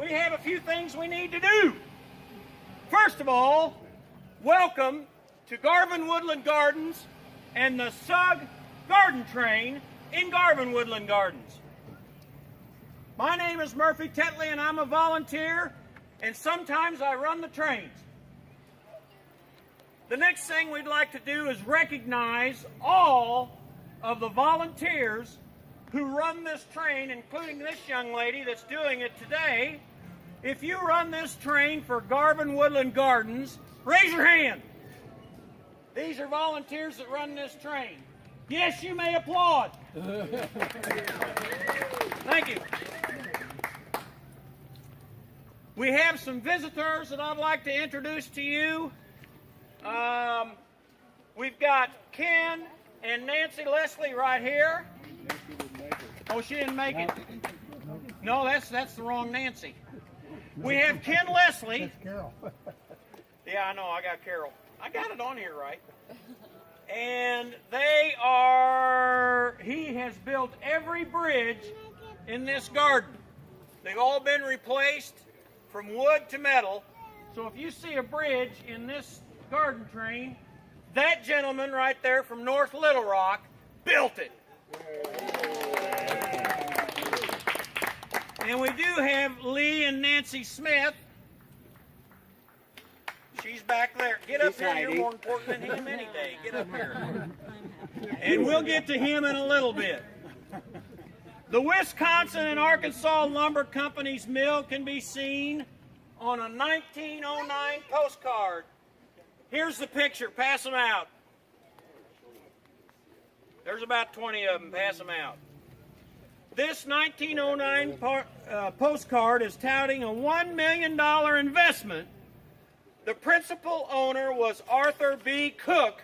we have a few things we need to do. First of all, welcome to Garvin Woodland Gardens and the SUG Garden Train in Garvin Woodland Gardens. My name is Murphy Tetley and I'm a volunteer, and sometimes I run the trains. The next thing we'd like to do is recognize all of the volunteers who run this train, including this young lady that's doing it today. If you run this train for Garvin Woodland Gardens, raise your hand. These are volunteers that run this train. Yes, you may applaud. Thank you. We have some visitors that I'd like to introduce to you. We've got Ken and Nancy Leslie right here. Oh, she didn't make it. No, that's the wrong Nancy. We have Ken Leslie. That's Carol. Yeah, I know, I got Carol. I got it on here right. And he has built every bridge in this garden. They've all been replaced from wood to metal. So if you see a bridge in this garden train, that gentleman right there from North Little Rock built it. And we do have Lee and Nancy Smith. She's back there. Get up here. You're more important than him any day. Get up here. And we'll get to him in a little bit. The Wisconsin and Arkansas Lumber Company's mill can be seen on a 1909 postcard. Here's the picture. Pass them out. There's about 20 of them. Pass them out. This 1909 postcard is touting a $1 million investment. The principal owner was Arthur B. Cook,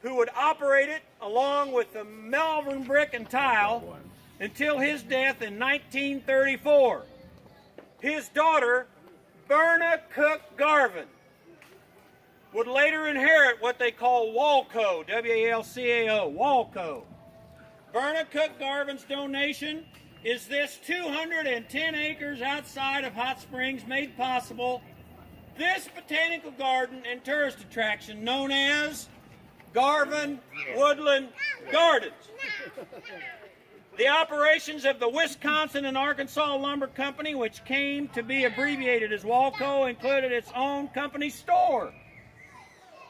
who would operate it along with the Melbourne Brick and Tile until his death in 1934. His daughter, Berna Cook Garvin, would later inherit what they call WALCO, W-A-L-C-A-O, WALCO. Berna Cook Garvin's donation is this 210 acres outside of Hot Springs made possible this botanical garden and tourist attraction known as Garvin Woodland Gardens. The operations of the Wisconsin and Arkansas Lumber Company, which came to be abbreviated as WALCO, included its own company store,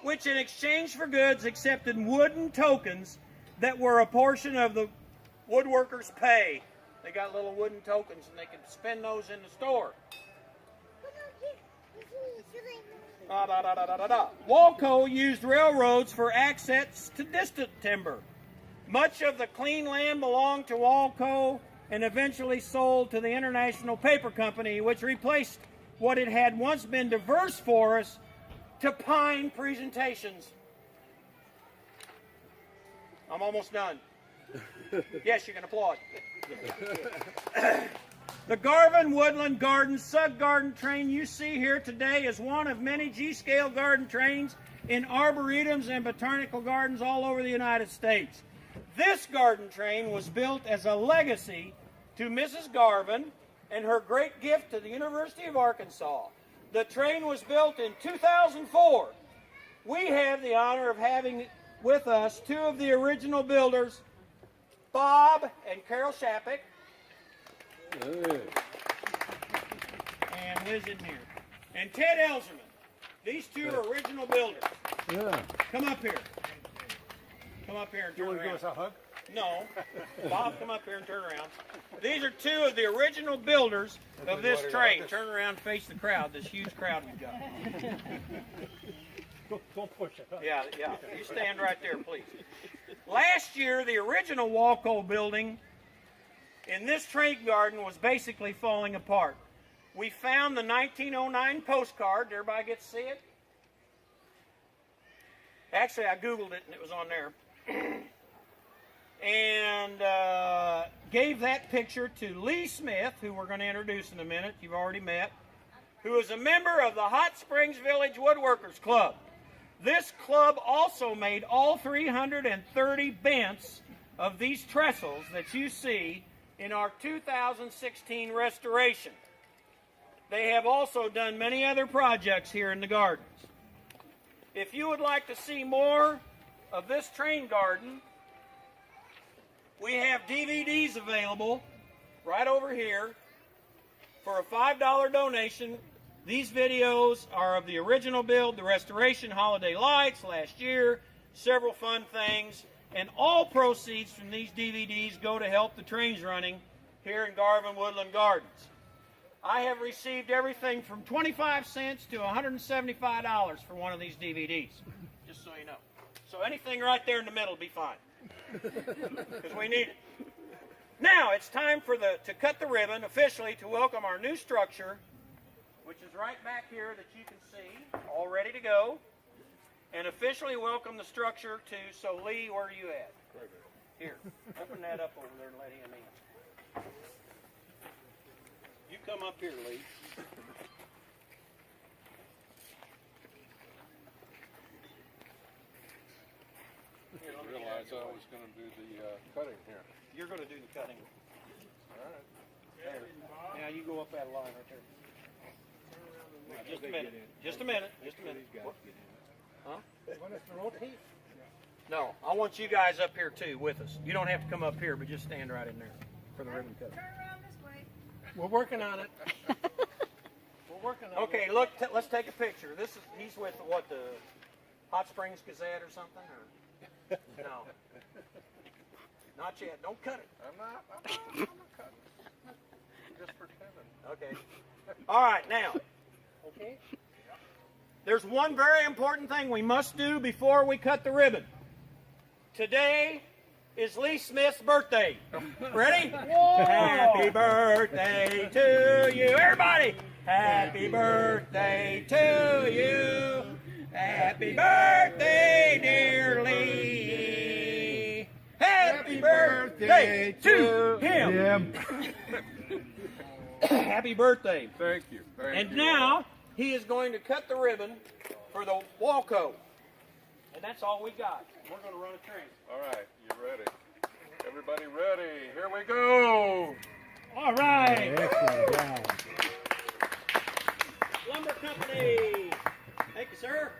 which in exchange for goods accepted wooden tokens that were a portion of the woodworkers' pay. They got little wooden tokens and they could spend those in the store. WALCO used railroads for access to distant timber. Much of the clean land belonged to WALCO and eventually sold to the International Paper Company, which replaced what it had once been diverse forests to pine presentations. I'm almost done. Yes, you can applaud. The Garvin Woodland Gardens SUG Garden Train you see here today is one of many G-scale garden trains in arboretums and botanical gardens all over the United States. This garden train was built as a legacy to Mrs. Garvin and her great gift to the University of Arkansas. The train was built in 2004. We have the honor of having with us two of the original builders, Bob and Carol Shapik. And Liz in here. And Ted Elserman. These two are original builders. Yeah. Come up here. Come up here and turn around. You want to give us a hug? No. Bob, come up here and turn around. These are two of the original builders of this train. Turn around and face the crowd, this huge crowd we've got. Don't push it. Huh? Yeah. You stand right there, please. Last year, the original WALCO building in this train garden was basically falling apart. We found the 1909 postcard. Did everybody get to see it? Actually, I Googled it and it was on there. And gave that picture to Lee Smith, who we're going to introduce in a minute, you've already met, who is a member of the Hot Springs Village Woodworkers Club. This club also made all 330 bents of these trestles that you see in our 2016 restoration. they have also done many other projects here in the gardens. If you would like to see more of this train garden, we have DVDs available right over here for a $5 donation. These videos are of the original build, the restoration, holiday lights last year, several fun things, and all proceeds from these DVDs go to help the trains running here in Garvin Woodland Gardens. I have received everything from 25 cents to $175 for one of these DVDs, just so you know. So anything right there in the middle will be fine, because we need it. Now it's time for to cut the ribbon officially to welcome our new structure, which is right back here that you can see, all ready to go, and officially welcome the structure to, so Lee, where are you at? Here, open that up over there and let him in. You come up here, Lee. I realized I was going to do the cutting here. You're going to do the cutting. All right. There. Now you go up that line right there. Now, just a minute. Just a minute. Just a minute. Huh? Want us to rotate? No, I want you guys up here too with us. You don't have to come up here, but just stand right in there for the ribbon cutting. Turn around this way. We're working on it. We're working on it. Okay, look. Let's take a picture. He's with what, the Hot Springs Gazette or something, or no? Not yet. Don't cut it. I'm not cutting. Just pretending. Okay. All right, now. Okay. There's one very important thing we must do before we cut the ribbon. Today is Lee Smith's birthday. Ready? Happy birthday to you. Everybody! Happy birthday to you. Happy birthday, dear Lee. Happy birthday to him. Happy birthday. Thank you. And now he is going to cut the ribbon for the WALCO. And that's all we got. We're going to run a train. All right, you ready? Everybody ready? Here we go. All right. Excellent job. Lumber Company. Thank you, sir.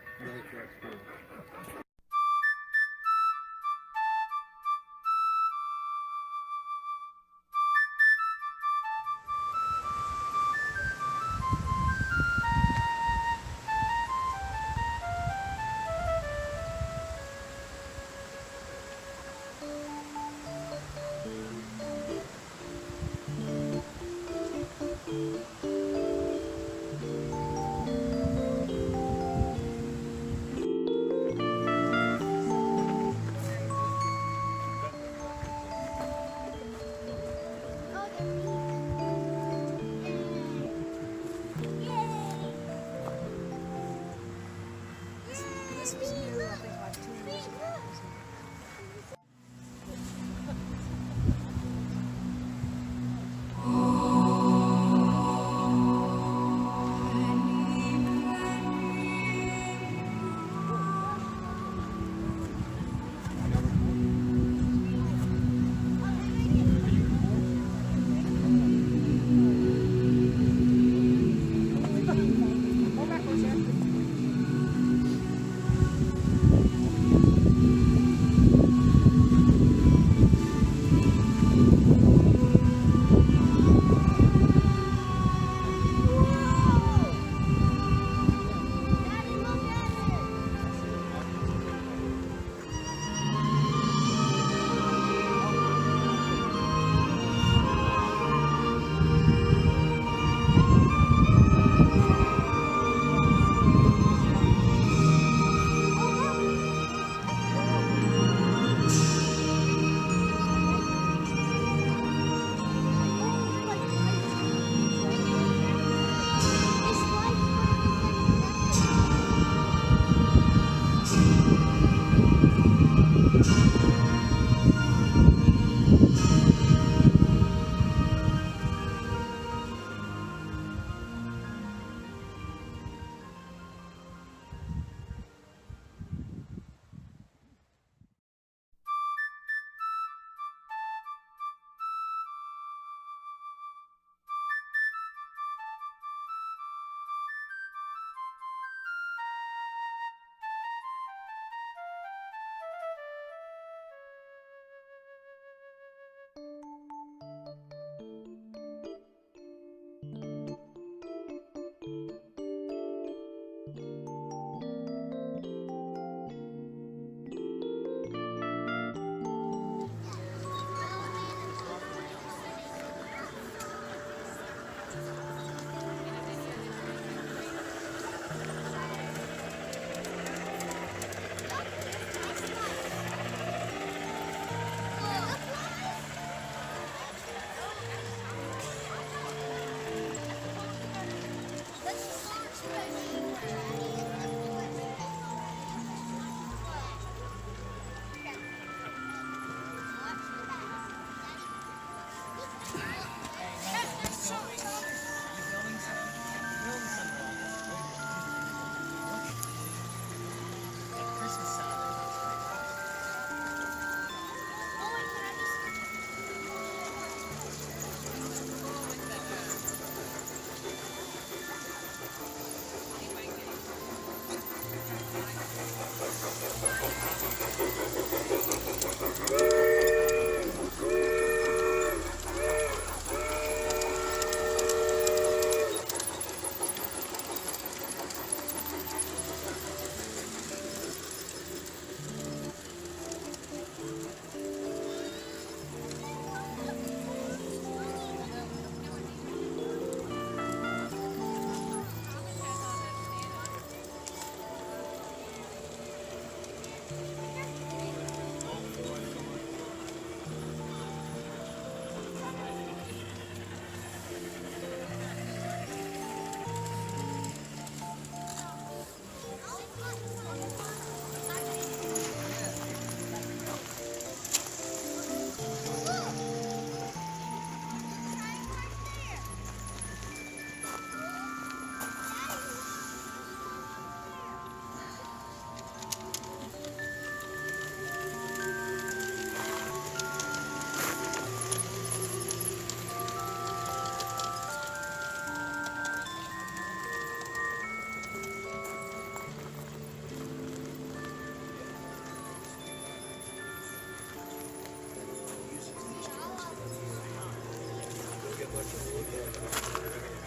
Get much of a look at it.